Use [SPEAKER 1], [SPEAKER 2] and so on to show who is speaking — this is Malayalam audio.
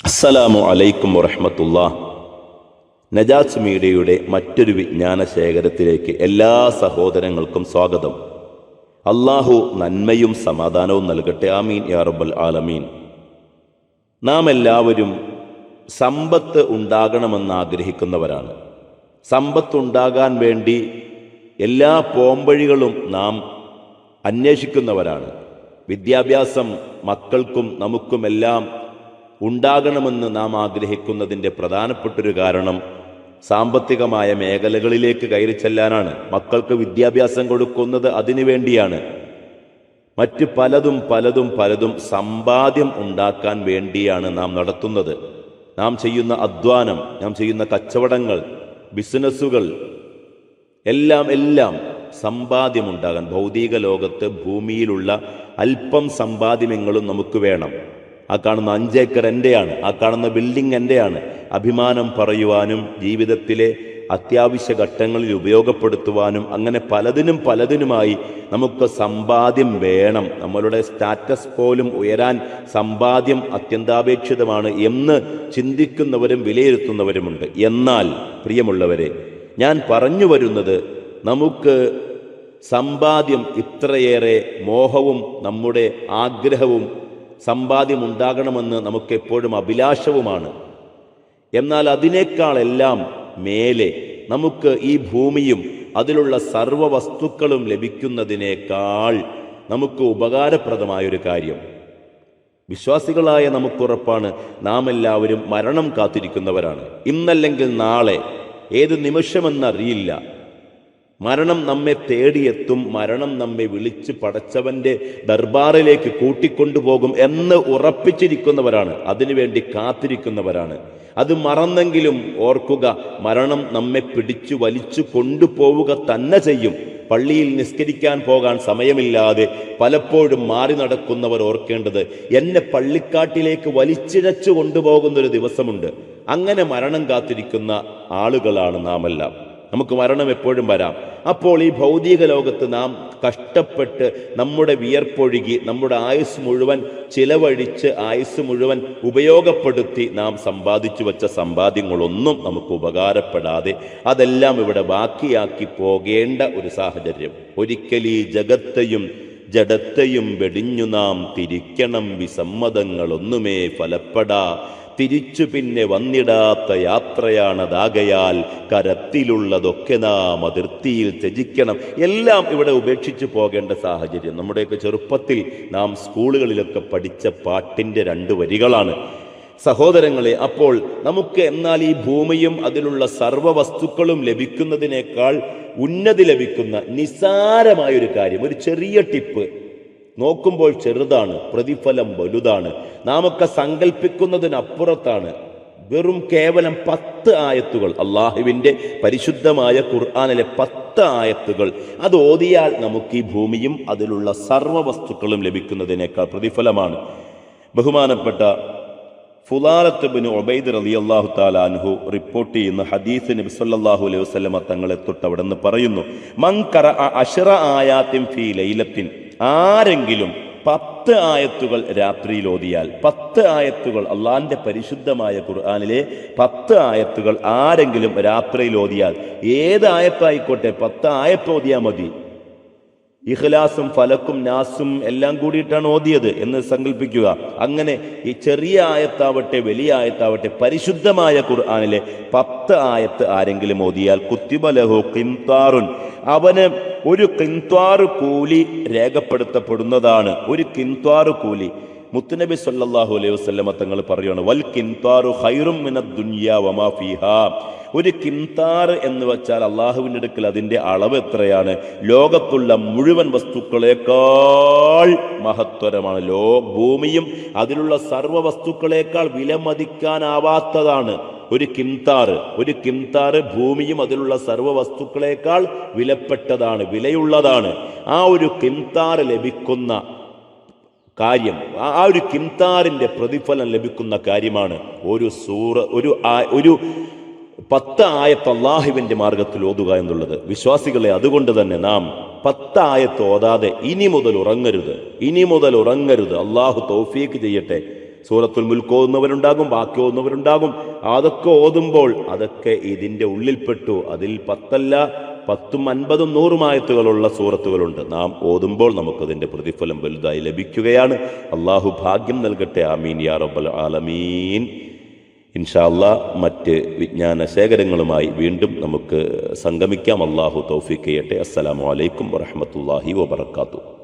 [SPEAKER 1] അസ്സലാമു അലൈക്കും വറഹ്മത്തുള്ളാഹ്. നജാത്ത് മീഡിയയുടെ മറ്റൊരു വിജ്ഞാന ശേഖരത്തിലേക്ക് എല്ലാ സഹോദരങ്ങൾക്കും സ്വാഗതം. അള്ളാഹു നന്മയും സമാധാനവും നൽകട്ടെ. ആമീൻ യാ റബ്ബൽ ആലമീൻ. നാം എല്ലാവരും സമ്പത്ത് ഉണ്ടാകണമെന്ന് ആഗ്രഹിക്കുന്നവരാണ്. സമ്പത്തുണ്ടാകാൻ വേണ്ടി എല്ലാ പോംവഴികളും നാം അന്വേഷിക്കുന്നവരാണ്. വിദ്യാഭ്യാസം മക്കൾക്കും നമുക്കുമെല്ലാം ഉണ്ടാകണമെന്ന് നാം ആഗ്രഹിക്കുന്നതിൻ്റെ പ്രധാനപ്പെട്ടൊരു കാരണം സാമ്പത്തികമായ മേഖലകളിലേക്ക് കയറി ചെല്ലാനാണ്. മക്കൾക്ക് വിദ്യാഭ്യാസം കൊടുക്കുന്നത് അതിനു വേണ്ടിയാണ്. മറ്റ് പലതും സമ്പാദ്യം ഉണ്ടാക്കാൻ വേണ്ടിയാണ് നാം നടത്തുന്നത്. നാം ചെയ്യുന്ന അധ്വാനം, നാം ചെയ്യുന്ന കച്ചവടങ്ങൾ, ബിസിനസ്സുകൾ എല്ലാം സമ്പാദ്യമുണ്ടാകാൻ. ഭൗതിക ലോകത്ത് ഭൂമിയിലുള്ള അല്പം സമ്പാദ്യങ്ങളും നമുക്ക് വേണം. ആ കാണുന്ന 5 ഏക്കർ എൻ്റെയാണ്, ആ കാണുന്ന ബിൽഡിംഗ് എൻ്റെയാണ്. അഭിമാനം പറയുവാനും ജീവിതത്തിലെ അത്യാവശ്യ ഘട്ടങ്ങളിൽ ഉപയോഗപ്പെടുത്തുവാനും അങ്ങനെ പലതിനുമായി നമുക്ക് സമ്പാദ്യം വേണം. നമ്മളുടെ സ്റ്റാറ്റസ് പോലും ഉയരാൻ സമ്പാദ്യം അത്യന്താപേക്ഷിതമാണ് എന്ന് ചിന്തിക്കുന്നവരും വിലയിരുത്തുന്നവരുമുണ്ട്. എന്നാൽ പ്രിയമുള്ളവരെ, ഞാൻ പറഞ്ഞു വരുന്നത്, നമുക്ക് സമ്പാദ്യം ഇത്രയേറെ മോഹവും നമ്മുടെ ആഗ്രഹവും സമ്പാദ്യം ഉണ്ടാകണമെന്ന് നമുക്കെപ്പോഴും അഭിലാഷവുമാണ്. എന്നാൽ അതിനേക്കാളെല്ലാം മേലെ നമുക്ക് ഈ ഭൂമിയും അതിലുള്ള സർവ്വ വസ്തുക്കളും ലഭിക്കുന്നതിനേക്കാൾ നമുക്ക് ഉപകാരപ്രദമായൊരു കാര്യം, വിശ്വാസികളായ നമുക്കുറപ്പാണ്, നാം എല്ലാവരും മരണം കാത്തിരിക്കുന്നവരാണ്. ഇന്നല്ലെങ്കിൽ നാളെ, ഏത് നിമിഷമെന്നറിയില്ല, മരണം നമ്മെ തേടിയെത്തും. മരണം നമ്മെ വിളിച്ച് പടച്ചവന്റെ ദർബാറിലേക്ക് കൂട്ടിക്കൊണ്ടുപോകും എന്ന് ഉറപ്പിച്ചിരിക്കുന്നവരാണ്. അതിനുവേണ്ടി കാത്തിരിക്കുന്നവരാണ്. അത് മറന്നെങ്കിലും ഓർക്കുക, മരണം നമ്മെ പിടിച്ചു വലിച്ചു കൊണ്ടുപോവുക തന്നെ ചെയ്യും. പള്ളിയിൽ നിസ്കരിക്കാൻ പോകാൻ സമയമില്ലാതെ പലപ്പോഴും മാറി നടക്കുന്നവർ ഓർക്കേണ്ടത്, എന്നെ പള്ളിക്കാട്ടിലേക്ക് വലിച്ചിഴച്ചു കൊണ്ടുപോകുന്നൊരു ദിവസമുണ്ട്. അങ്ങനെ മരണം കാത്തിരിക്കുന്ന ആളുകളാണ് നാമെല്ലാം. നമുക്ക് മരണം എപ്പോഴും വരാം. അപ്പോൾ ഈ ഭൗതിക ലോകത്ത് നാം കഷ്ടപ്പെട്ട് നമ്മുടെ വിയർപ്പൊഴുകി നമ്മുടെ ആയുസ് മുഴുവൻ ചിലവഴിച്ച് ആയുസ് മുഴുവൻ ഉപയോഗപ്പെടുത്തി നാം സമ്പാദിച്ചു വെച്ച സമ്പാദ്യങ്ങളൊന്നും നമുക്ക് ഉപകാരപ്പെടാതെ അതെല്ലാം ഇവിടെ ബാക്കിയാക്കി പോകേണ്ട ഒരു സാഹചര്യം. ഒരിക്കലീ ജഗത്തെയും ജഡത്തെയും വെടിഞ്ഞു നാം തിരിക്കണം, വിസമ്മതങ്ങളൊന്നുമേ ഫലപ്പെടാ, തിരിച്ചു പിന്നെ വന്നിടാത്ത യാത്രയാണതാകയാൽ കരത്തിലുള്ളതൊക്കെ നാം അതിർത്തിയിൽ ത്യജിക്കണം. എല്ലാം ഇവിടെ ഉപേക്ഷിച്ചു പോകേണ്ട സാഹചര്യം. നമ്മുടെയൊക്കെ ചെറുപ്പത്തിൽ നാം സ്കൂളുകളിലൊക്കെ പഠിച്ച പാട്ടിൻ്റെ 2 വരികളാണ് സഹോദരങ്ങളെ. അപ്പോൾ നമുക്ക് എന്നാൽ ഈ ഭൂമിയും അതിലുള്ള സർവ്വ വസ്തുക്കളും ലഭിക്കുന്നതിനേക്കാൾ ഉന്നതി ലഭിക്കുന്ന നിസ്സാരമായൊരു കാര്യം, ഒരു ചെറിയ ടിപ്പ്, നോക്കുമ്പോൾ ചെറുതാണ്, പ്രതിഫലം വലുതാണ്, നാമൊക്കെ സങ്കല്പിക്കുന്നതിനപ്പുറത്താണ്. വെറും കേവലം 10 ആയത്തുകൾ, അള്ളാഹുവിൻ്റെ പരിശുദ്ധമായ ഖുർആനിലെ 10 ആയത്തുകൾ, അത് ഓതിയാൽ നമുക്ക് ഈ ഭൂമിയും അതിലുള്ള സർവ്വ വസ്തുക്കളും ലഭിക്കുന്നതിനേക്കാൾ പ്രതിഫലമാണ്. ബഹുമാനപ്പെട്ട ഫുലാലത്ത് ഇബ്നു ഉബൈദ് റളിയല്ലാഹു തആല അൻഹു റിപ്പോർട്ട് ചെയ്യുന്ന ഹദീസ് നബി സല്ലല്ലാഹു അലൈഹി വസല്ലമ തങ്ങളെ തൊട്ട് അവിടെ നിന്ന് പറയുന്നു, മൻ ഖറഅ 10 ആയാത്തിൻ ഫീ ലൈലത്തിൻ, ആരെങ്കിലും 10 ആയത്തുകൾ രാത്രിയിൽ ഓതിയാൽ, 10 ആയത്തുകൾ അള്ളാഹിന്റെ പരിശുദ്ധമായ ഖുർആനിലെ 10 ആയത്തുകൾ ആരെങ്കിലും രാത്രിയിൽ ഓതിയാൽ, ഏത് ആയത്തായിക്കോട്ടെ 10 ആയത്ത് ഓതിയാൽ മതി. ഇഖ്ലാസും ഫലക്കും നാസും എല്ലാം കൂടിയിട്ടാണ് ഓതിയത് എന്ന് സങ്കല്പിക്കുക. അങ്ങനെ ഈ ചെറിയ ആയത്താവട്ടെ വലിയ ആയത്താവട്ടെ പരിശുദ്ധമായ ഖുർആനിലെ 10 ആയത്ത് ആരെങ്കിലും ഓതിയാൽ കുത്തിബ ലഹു ഖിൻതാറുൻ, അവന് ഒരു ഖിൻതാർ കൂലി രേഖപ്പെടുത്തപ്പെടുന്നതാണ്. ഒരു ഖിൻതാർ കൂലി. മുത്തുനബി സല്ലല്ലാഹു അലൈഹി വസല്ലമ തങ്ങൾ പറയുകയാണ്, വൽ ഖിൻതാറു ഖൈറും മിനദ് ദുനിയ വമാ ഫീഹാ. ഒരു ഖിൻതാർ എന്ന് വെച്ചാൽ അള്ളാഹുവിൻ്റെ അടുക്കൽ അതിൻ്റെ അളവ് എത്രയാണ്? ലോകത്തുള്ള മുഴുവൻ വസ്തുക്കളേക്കാൾ മഹത്വരമാണ്. ഭൂമിയും അതിലുള്ള സർവ്വ വസ്തുക്കളേക്കാൾ വിലമതിക്കാനാവാത്തതാണ് ഒരു ഖിൻതാർ. ഒരു ഖിൻതാർ ഭൂമിയും അതിലുള്ള സർവ്വ വസ്തുക്കളേക്കാൾ വിലപ്പെട്ടതാണ്, വിലയുള്ളതാണ്. ആ ഒരു ഖിൻതാർ ലഭിക്കുന്ന കാര്യം, ആ ഒരു ഖിൻതാറിന്റെ പ്രതിഫലം ലഭിക്കുന്ന കാര്യമാണ് ഒരു 10 ആയത്ത് അള്ളാഹുവിന്റെ മാർഗത്തിൽ ഓതുക എന്നുള്ളത്. വിശ്വാസികളെ, അതുകൊണ്ട് തന്നെ നാം 10 ആയത്ത് ഓതാതെ ഇനി മുതൽ ഉറങ്ങരുത്. അള്ളാഹു തൗഫീക്ക് ചെയ്യട്ടെ. സൂറത്തുൽ മുൽക്ക് ഓതുന്നവരുണ്ടാകും, ബാക്കി ഓതുന്നവരുണ്ടാകും. അതൊക്കെ ഓതുമ്പോൾ അതൊക്കെ ഇതിൻ്റെ ഉള്ളിൽപ്പെട്ടു. അതിൽ 10 10ഉം 50ഉം 100ഉം ആയത്തുകളുള്ള സൂറത്തുകളുണ്ട്. നാം ഓതുമ്പോൾ നമുക്കതിൻ്റെ പ്രതിഫലം വലുതായി ലഭിക്കുകയാണ്. അള്ളാഹു ഭാഗ്യം നൽകട്ടെ. ആമീൻ യാ റബ്ബൽ ആലമീൻ. ഇൻഷാ അല്ലാഹ് മറ്റ് വിജ്ഞാന ശേഖരങ്ങളുമായി വീണ്ടും നമുക്ക് സംഗമിക്കാം. അള്ളാഹു തൗഫീഖ് ചെയ്യട്ടെ. അസ്സലാമു അലൈക്കും വറഹ്മത്തുള്ളാഹി വബറകാതുഹു.